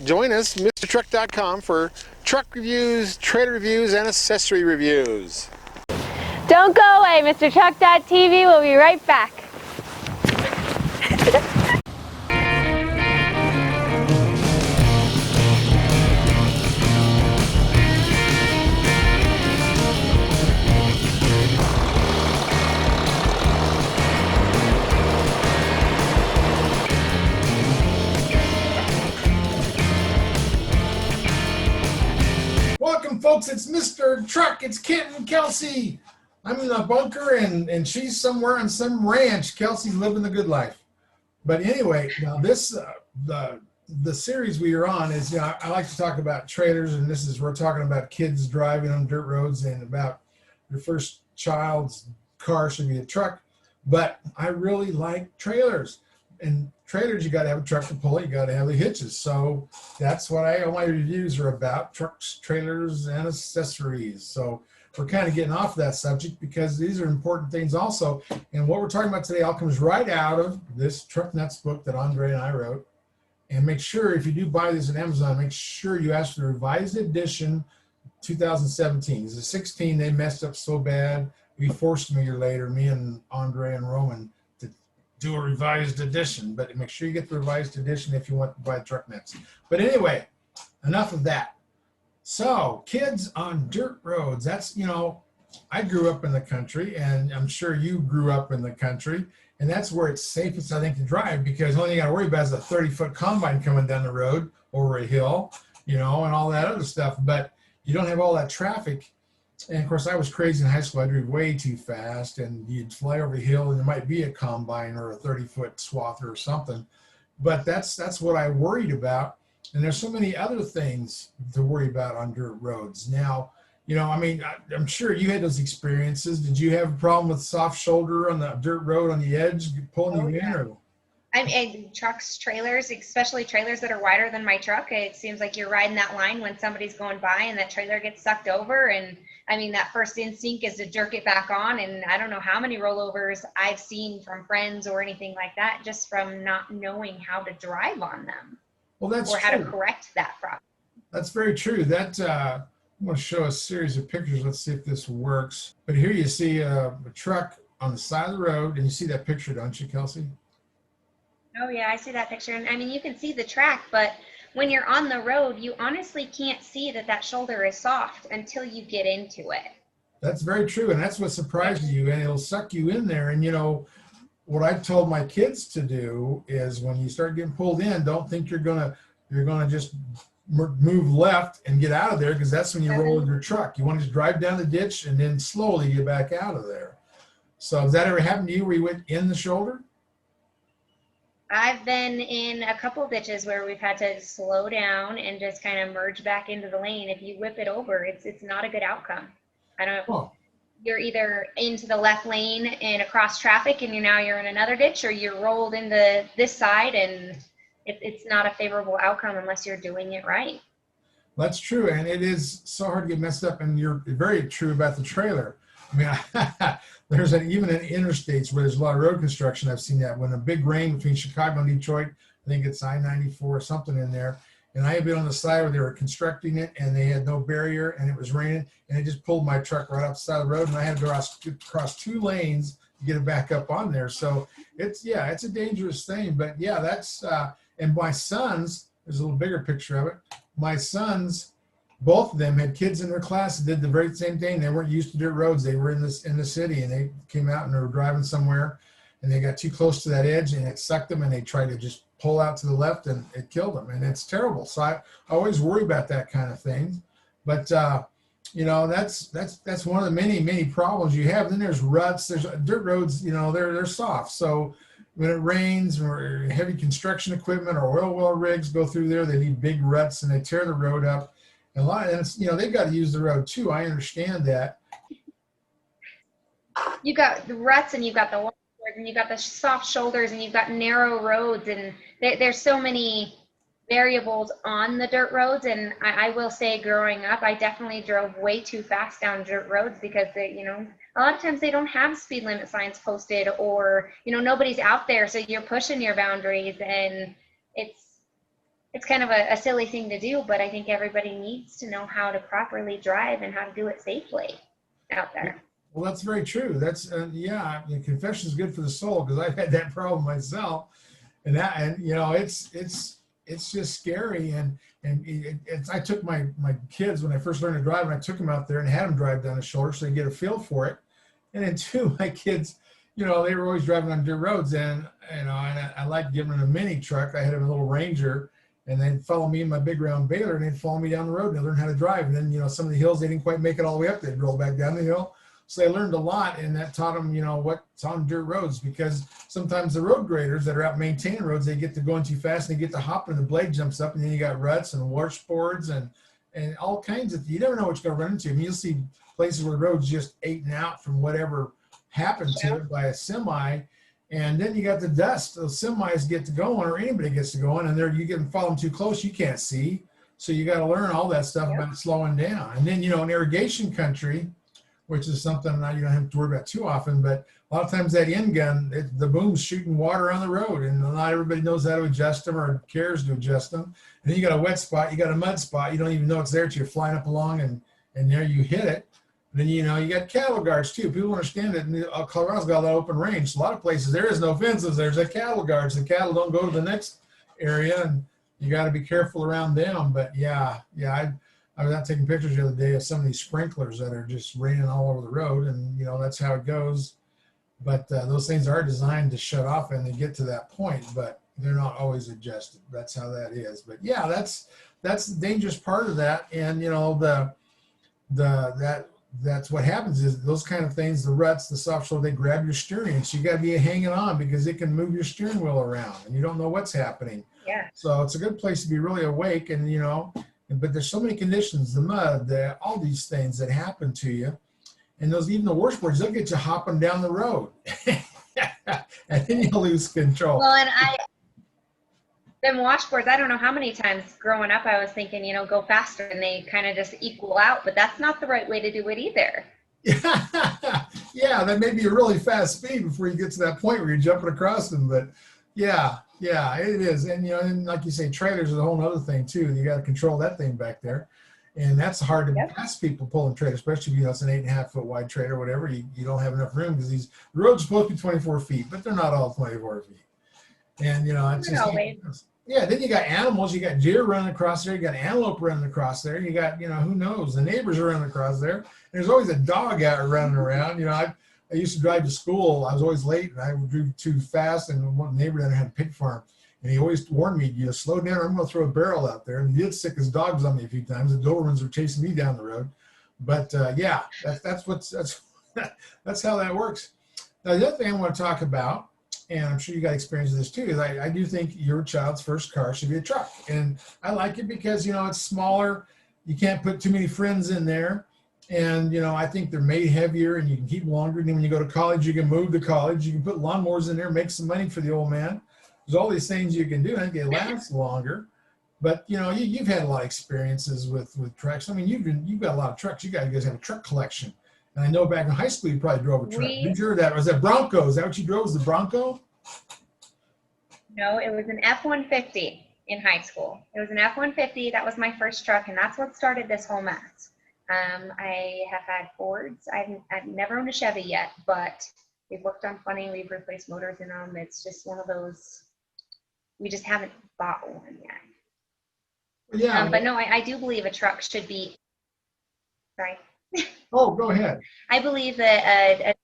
Join us, MrTruck.com, for truck reviews, trailer reviews, and accessory reviews. Don't go away, MrTruck.tv. We'll be right back. Welcome, folks. It's Mr. Truck. It's Kent and Kelsey. I'm in a bunker, and she's somewhere on some ranch. Kelsey's living the good life. But anyway, now this the series we are on is, I like to talk about trailers, and we're talking about kids driving on dirt roads and about your first child's car should be a truck. But I really like trailers. And trailers, you got to have a truck to pull it. You got to have the hitches. So that's what all my reviews are about: trucks, trailers, and accessories. So we're kind of getting off that subject because these are important things also. And what we're talking about today all comes right out of this Truck Nuts book that Andre and I wrote. And make sure, if you do buy this on Amazon, make sure you ask for the revised edition 2017. The 16, they messed up so bad, we forced them a year later, me and Andre and Roman, to do a revised edition. But make sure you get the revised edition if you want to buy Truck Nuts. But anyway, enough of that. So, kids on dirt roads, that's, I grew up in the country, and I'm sure you grew up in the country, and that's where it's safest, I think, to drive, because the only thing you got to worry about is a 30-foot combine coming down the road over a hill, and all that other stuff. But you don't have all that traffic. And of course, I was crazy in high school. I drove way too fast, and you'd fly over the hill, and there might be a combine or a 30-foot swather or something. But that's what I worried about. And there's so many other things to worry about on dirt roads. Now, I'm sure you had those experiences. Did you have a problem with soft shoulder on the dirt road on the edge pulling you in? Or? I mean, trucks, trailers, especially trailers that are wider than my truck. It seems like you're riding that line when somebody's going by and that trailer gets sucked over. And I mean, that first instinct is to jerk it back on. And I don't know how many rollovers I've seen from friends or anything like that, just from not knowing how to drive on them. Well, that's or how true. to correct that problem. That's very true. I'm going to show a series of pictures. Let's see if this works. But here you see a truck on the side of the road, and you see that picture, don't you, Kelsey? Oh yeah, I see that picture. And I mean, you can see the track, but when you're on the road, you honestly can't see that shoulder is soft until you get into it. That's very true, and that's what surprises you, and it'll suck you in there. And what I've told my kids to do is, when you start getting pulled in, don't think you're gonna just move left and get out of there, because that's when you roll in your truck. You want to just drive down the ditch and then slowly get back out of there. So has that ever happened to you where you went in the shoulder? I've been in a couple ditches where we've had to slow down and just kind of merge back into the lane. If you whip it over, it's not a good outcome. You're either into the left lane and across traffic, and you're in another ditch, or you're rolled into this side, and it's not a favorable outcome unless you're doing it right. That's true, and it is so hard to get messed up. And you're very true about the trailer. I mean, there's even in interstates where there's a lot of road construction. I've seen that when a big rain between Chicago and Detroit. I think it's I-94 or something in there. And I had been on the side where they were constructing it, and they had no barrier, and it was raining, and it just pulled my truck right off the side of the road, and I had to cross 2 lanes to get it back up on there. So it's a dangerous thing. But yeah, that's and my sons, there's a little bigger picture of it. My sons, both of them had kids in their class that did the very same thing. They weren't used to dirt roads. They were in the city, and they came out and they were driving somewhere, and they got too close to that edge, and it sucked them, and they tried to just pull out to the left, and it killed them, and it's terrible. So I always worry about that kind of thing. But that's one of the many problems you have. Then there's ruts. There's dirt roads. They're soft. So when it rains or heavy construction equipment or oil well rigs go through there, they need big ruts, and they tear the road up. And they've got to use the road too. I understand that. You got the ruts, and you've got the long, and you've got the soft shoulders, and you've got narrow roads, and there's so many variables on the dirt roads. And I will say, growing up, I definitely drove way too fast down dirt roads because a lot of times they don't have speed limit signs posted, or nobody's out there, so you're pushing your boundaries, and it's kind of a silly thing to do, but I think everybody needs to know how to properly drive and how to do it safely out there. Well, that's very true. That's yeah. I mean, confession is good for the soul, because I've had that problem myself, and you know, it's just scary. And I took my kids when I first learned to drive, and I took them out there and had them drive down the shoulder so they get a feel for it. And then two, my kids, you know, they were always driving on dirt roads, and you know, and I liked giving them a mini truck. I had a little Ranger. And they'd follow me in my big round baler, and they'd follow me down the road, and they learned how to drive. And then, you know, some of the hills, they didn't quite make it all the way up. They'd roll back down the hill. So they learned a lot, and that taught them, you know, what's on dirt roads, because sometimes the road graders that are out maintaining roads, they get to going too fast, and they get to hopping, and the blade jumps up, and then you got ruts and washboards and all kinds of, you never know what you're going to run into. I mean, you'll see places where the road's just eaten out from whatever happened to it by a semi. And then you got the dust. Those semis get to going, or anybody gets to going, and you get to follow them too close, you can't see. So you got to learn all that stuff about slowing down. And then, you know, in irrigation country, which is something now you don't have to worry about too often, but a lot of times that end gun, the boom's shooting water on the road, and not everybody knows how to adjust them or cares to adjust them. And then you got a wet spot, you got a mud spot, you don't even know it's there till you're flying up along, and there you hit it. Then, you know, you got cattle guards too. People understand it. And Colorado's got a lot of open range. So a lot of places there is no fences. There's a cattle guards. The cattle don't go to the next area, and you got to be careful around them. But yeah, I was out taking pictures the other day of some of these sprinklers that are just raining all over the road, and you know, that's how it goes. But those things are designed to shut off and they get to that point, but they're not always adjusted. That's how that is. But yeah, that's the dangerous part of that. And you know, that's what happens is those kind of things, the ruts, the soft shoulder, they grab your steering. So you got to be hanging on, because it can move your steering wheel around and you don't know what's happening. Yeah. So it's a good place to be really awake. And, you know, but there's so many conditions, the mud, all these things that happen to you. And even the washboards, they'll get you hopping down the road. And then you lose control. Well, and them washboards, I don't know how many times growing up I was thinking, you know, go faster, and they kind of just equal out, but that's not the right way to do it either. Yeah, that may be a really fast speed before you get to that point where you're jumping across them. But yeah, it is. And, you know, and like you say, trailers is a whole other thing too. You got to control that thing back there. And that's hard to pass people pulling trailer, especially if, you know, it's an 8.5 foot wide trailer or whatever. You don't have enough room, because the roads are supposed to be 24 feet, but they're not all 24 feet. And, you know, it's just, yeah, then you got animals. You got deer running across there. You got antelope running across there. You got, you know, who knows? The neighbors are running across there. And there's always a dog out running around. You know, I used to drive to school. I was always late, and I drove too fast. And one neighbor that had a pig farm, and he always warned me, you know, slow down, or I'm going to throw a barrel out there. And he did sick his dogs on me a few times. The Dobermans were chasing me down the road. But yeah, that's how that works. Now, the other thing I want to talk about, and I'm sure you got experience with this too, is I do think your child's first car should be a truck. And I like it because, you know, it's smaller. You can't put too many friends in there. And, you know, I think they're made heavier, and you can keep them longer. And then when you go to college, you can move to college. You can put lawnmowers in there, make some money for the old man. There's all these things you can do. I think it lasts longer. But, you know, you've had a lot of experiences with trucks. I mean, you've got a lot of trucks. You guys have a truck collection. And I know back in high school, you probably drove a truck. Did you hear that? Was that Bronco? Is that what you drove? Was the Bronco? No, it was an F-150 in high school. It was an F-150. That was my first truck, and that's what started this whole mess. I have had Fords. I've never owned a Chevy yet, but we've worked on funny. We've replaced motors in them. It's just one of those, we just haven't bought one yet. Yeah. But no, I do believe a truck should be, sorry. Oh, go ahead. I believe that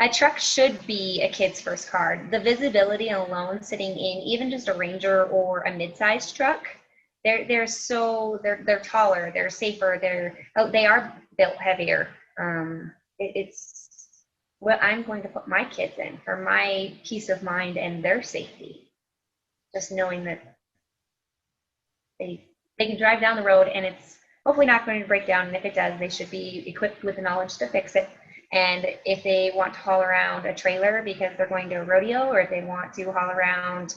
a truck should be a kid's first car. The visibility alone, sitting in even just a Ranger or a mid-sized truck, they're taller, they're safer, they are built heavier. It's what I'm going to put my kids in for my peace of mind and their safety. Just knowing that they can drive down the road, and it's hopefully not going to break down, and if it does, they should be equipped with the knowledge to fix it. And if they want to haul around a trailer because they're going to a rodeo, or if they want to haul around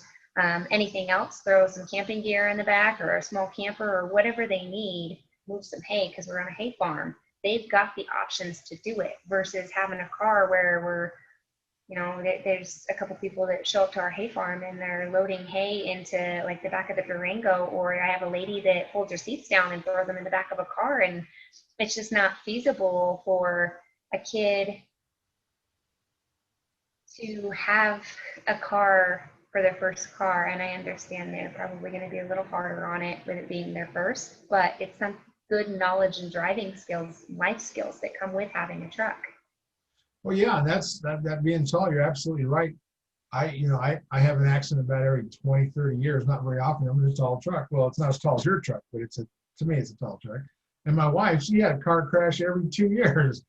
anything else, throw some camping gear in the back, or a small camper, or whatever they need, move some hay because we're on a hay farm, they've got the options to do it, versus having a car where we're There's a couple people that show up to our hay farm and they're loading hay into like the back of the Durango, or I have a lady that folds her seats down and throws them in the back of a car, and it's just not feasible for a kid to have a car for their first car. And I understand they're probably going to be a little harder on it with it being their first, but it's some good knowledge and driving skills, life skills that come with having a truck. Well, yeah, that being tall, you're absolutely right. I have an accident about every 20, 30 years, not very often. I'm in a tall truck. Well, it's not as tall as your truck, but to me, it's a tall truck. And my wife, she had a car crash every 2 years,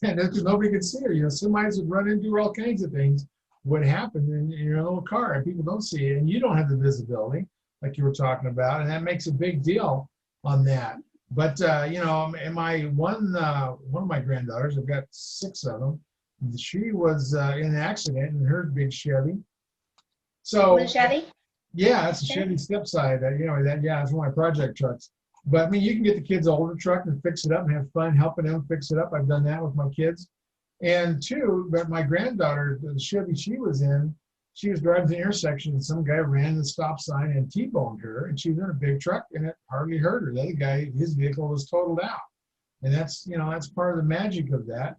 and nobody could see her. Semis would run into her, all kinds of things would happen in your little car, and people don't see it, and you don't have the visibility like you were talking about, and that makes a big deal on that. But and my one of my granddaughters, I've got 6 of them. She was in an accident in her big Chevy. So Blue Chevy? Yeah, it's a Chevy stepside. It's one of my project trucks. But I mean, you can get the kids an older truck and fix it up and have fun helping them fix it up. I've done that with my kids. And two, but my granddaughter, the Chevy she was in, she was driving to the intersection and some guy ran the stop sign and T-boned her, and she was in a big truck and it hardly hurt her. The other guy, his vehicle was totaled out. And that's part of the magic of that.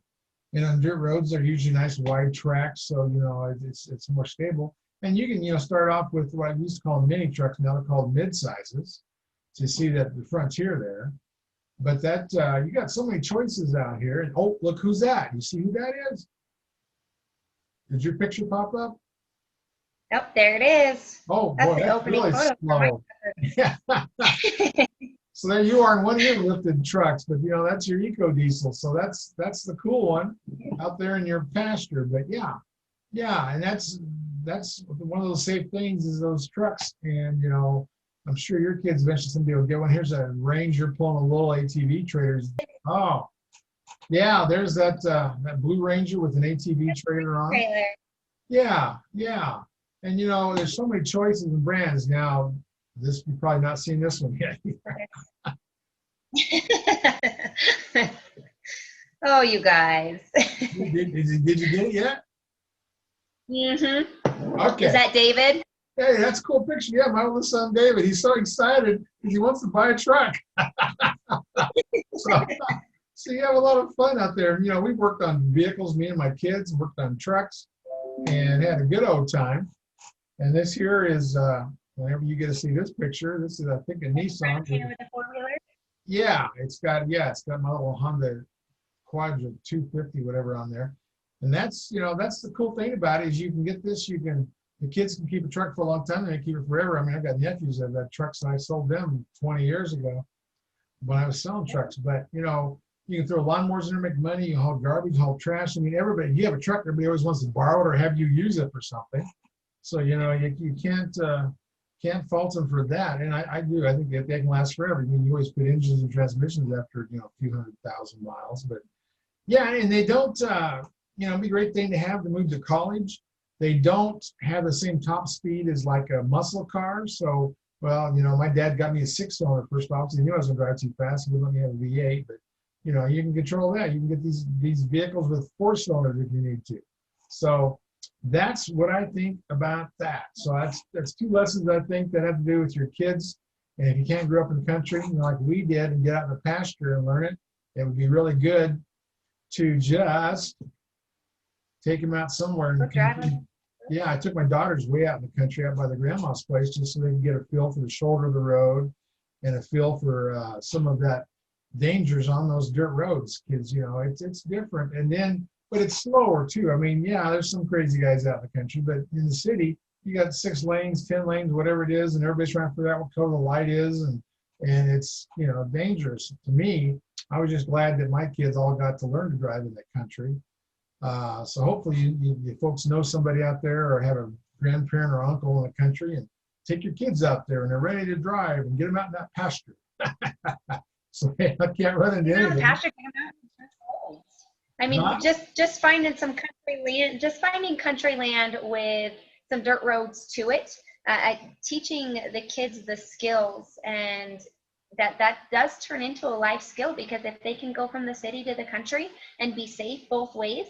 And on dirt roads, they're usually nice wide tracks, so it's more stable. And you can start off with what I used to call mini trucks. Now they're called mid sizes. So you see that the frontier there. But that you got so many choices out here. And oh, look who's that! You see who that is? Did your picture pop up? Oh, there it is. Oh that's boy, the that's opening really photo. slow. Yeah. So there you are in one of your lifted trucks, but that's your eco diesel. So that's the cool one out there in your pasture. But yeah, and that's one of those safe things is those trucks. And I'm sure your kids eventually someday will get one. Here's a Ranger pulling a little ATV trailer. Oh, yeah, there's that Blue Ranger with an ATV trailer on. Yeah. And there's so many choices and brands now. You've probably not seen this one yet. Oh, you guys. Did you get it yet? Mm-hmm. Okay. Is that David? Hey, that's a cool picture. Yeah, my oldest son David. He's so excited because he wants to buy a truck. So you have a lot of fun out there. We worked on vehicles, me and my kids worked on trucks and had a good old time. And this here is whenever you get to see this picture, this is I think a Nissan. With the 4-wheeler? Yeah, it's got my little Honda Quadra 250, whatever on there. And that's the cool thing about it is you can get this, the kids can keep a truck for a long time, they keep it forever. I mean, I've got nephews that have had trucks and I sold them 20 years ago when I was selling trucks. But you can throw lawnmowers in there, make money, you haul garbage, haul trash. I mean, if you have a truck, everybody always wants to borrow it or have you use it for something. So you can't fault them for that. And I do. I think that they can last forever. I mean, you always put engines and transmissions after a few 100,000 miles. But yeah, and they don't. It'd be a great thing to have to move to college. They don't have the same top speed as like a muscle car. So, my dad got me a 6-cylinder first off. So he knew I was going to drive too fast. He wouldn't let me have a V8. But you can control that. You can get these vehicles with 4-cylinders if you need to. So that's what I think about that. So that's 2 lessons I think that have to do with your kids. And if you can't grow up in the country, like we did, and get out in the pasture and learn it, it would be really good to just take them out somewhere in the country. Yeah, I took my daughters way out in the country, out by the grandma's place, just so they can get a feel for the shoulder of the road and a feel for some of that dangers on those dirt roads. Because it's different, but it's slower too. I mean, yeah, there's some crazy guys out in the country, but in the city, you got 6 lanes, 10 lanes, whatever it is, and everybody's trying to figure out what color the light is, and it's dangerous. To me, I was just glad that my kids all got to learn to drive in that country. So hopefully you folks know somebody out there or have a grandparent or uncle in the country and take your kids out there and they're ready to drive and get them out in that pasture. So I can't run into anything. Pasture I mean, just finding some country land with some dirt roads to it, teaching the kids the skills, and that does turn into a life skill, because if they can go from the city to the country and be safe both ways,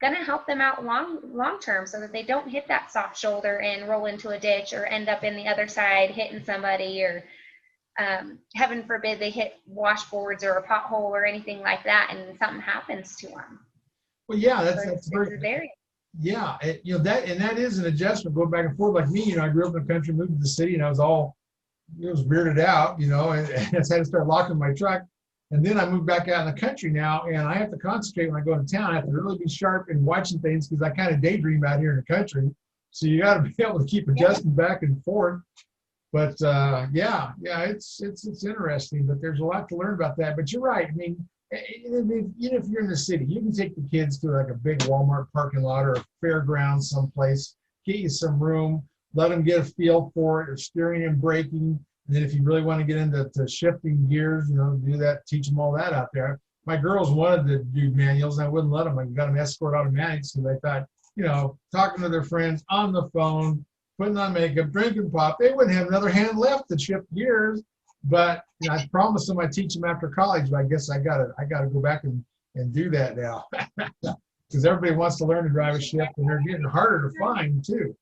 going to help them out long term so that they don't hit that soft shoulder and roll into a ditch or end up in the other side hitting somebody, or heaven forbid they hit washboards or a pothole or anything like that and something happens to them. Well, yeah, So that's it's very. Yeah, that is an adjustment, going back and forth. Like me, I grew up in the country, moved to the city, and I was weirded out, and I just had to start locking my truck. And then I moved back out in the country now, and I have to concentrate when I go into town. I have to really be sharp in watching things because I kind of daydream out here in the country. So you got to be able to keep adjusting back and forth. But yeah, it's interesting. But there's a lot to learn about that. But you're right. I mean, even if you're in the city, you can take the kids to like a big Walmart parking lot or a fairground someplace, get you some room, let them get a feel for it, or steering and braking. And then if you really want to get into shifting gears, do that, teach them all that out there. My girls wanted to do manuals, and I wouldn't let them. I got them Escort automatics because I thought, talking to their friends on the phone, putting on makeup, drinking pop, they wouldn't have another hand left to shift gears. But I promised them I'd teach them after college, but I guess I gotta go back and do that now because everybody wants to learn to drive a shift, and they're getting harder to find too.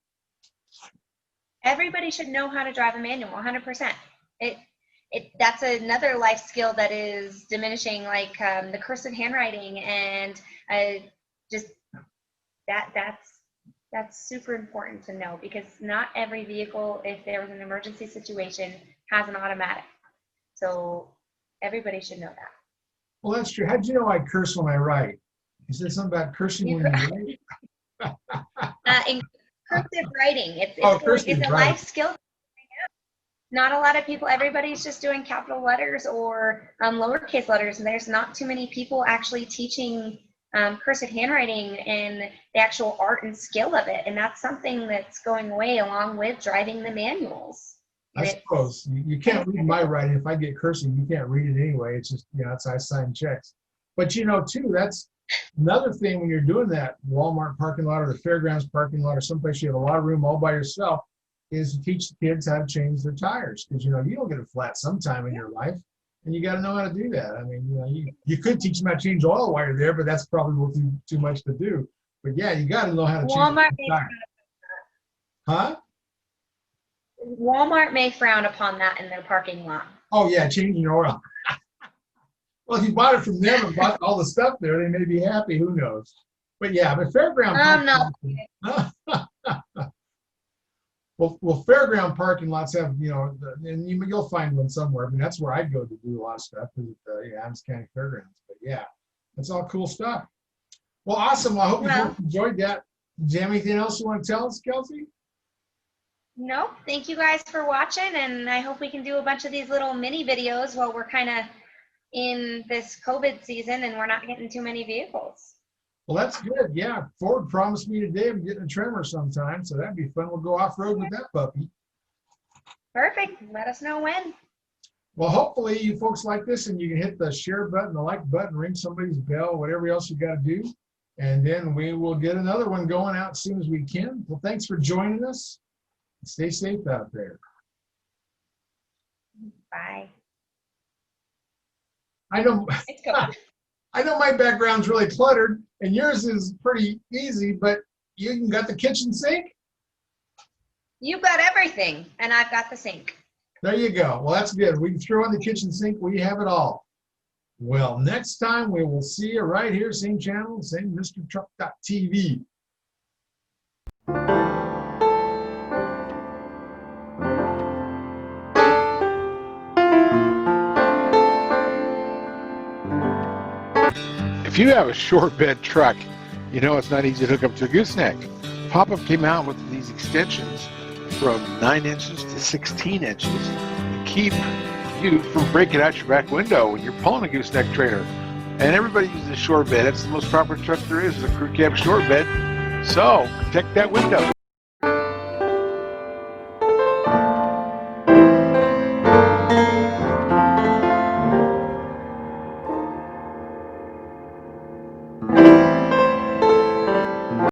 Everybody should know how to drive a manual, 100%. That's another life skill that is diminishing, like the cursive handwriting, and just that's super important to know, because not every vehicle, if there was an emergency situation, has an automatic. So everybody should know that. Well, that's true. How'd you know I curse when I write? You said something about cursing when you write? In cursive writing, it's a right. life skill. Not a lot of people, everybody's just doing capital letters or lowercase letters, and there's not too many people actually teaching cursive handwriting and the actual art and skill of it. And that's something that's going away along with driving the manuals. I suppose you can't read my writing. If I get cursing, you can't read it anyway. It's just, it's I sign checks. But too, that's another thing when you're doing that Walmart parking lot or the fairgrounds parking lot or someplace you have a lot of room all by yourself, is to teach the kids how to change their tires. Because, you don't get a flat sometime in your life, and you got to know how to do that. I mean, you could teach them how to change oil while you're there, but that's probably too much to do. But yeah, you got to know how to change the tire. Huh? Walmart may frown upon that in their parking lot. Oh yeah, changing your oil. Well, if you bought it from them and bought all the stuff there, they may be happy. Who knows? But yeah, but fairground. I'm not. Well, fairground parking lots have, and you'll find one somewhere. I mean, that's where I'd go to do a lot of stuff at Adams County Fairgrounds. But yeah, that's all cool stuff. Well, awesome. Well, I hope you enjoyed that. Do you have anything else you want to tell us, Kelsey? No, thank you guys for watching, and I hope we can do a bunch of these little mini videos while we're kind of in this COVID season and we're not getting too many vehicles. Well, that's good. Yeah, Ford promised me today I'm getting a trimmer sometime, so that'd be fun. We'll go off-road with that puppy. Perfect. Let us know when. Well, hopefully you folks like this, and you can hit the share button, the like button, ring somebody's bell, whatever else you got to do, and then we will get another one going out as soon as we can. Well, thanks for joining us. Stay safe out there. Bye. I know my background's really cluttered, and yours is pretty easy, but you even got the kitchen sink? You got everything, and I've got the sink. There you go. Well, that's good. We can throw in the kitchen sink. We have it all. Well, next time we will see you right here, same channel, same MrTruck.tv. If you have a short bed truck, it's not easy to hook up to a gooseneck. Pop-Up came out with these extensions from 9 inches to 16 inches to keep you from breaking out your back window when you're pulling a gooseneck trailer. And everybody uses a short bed. That's the most proper truck there is a crew cab short bed. So protect that window.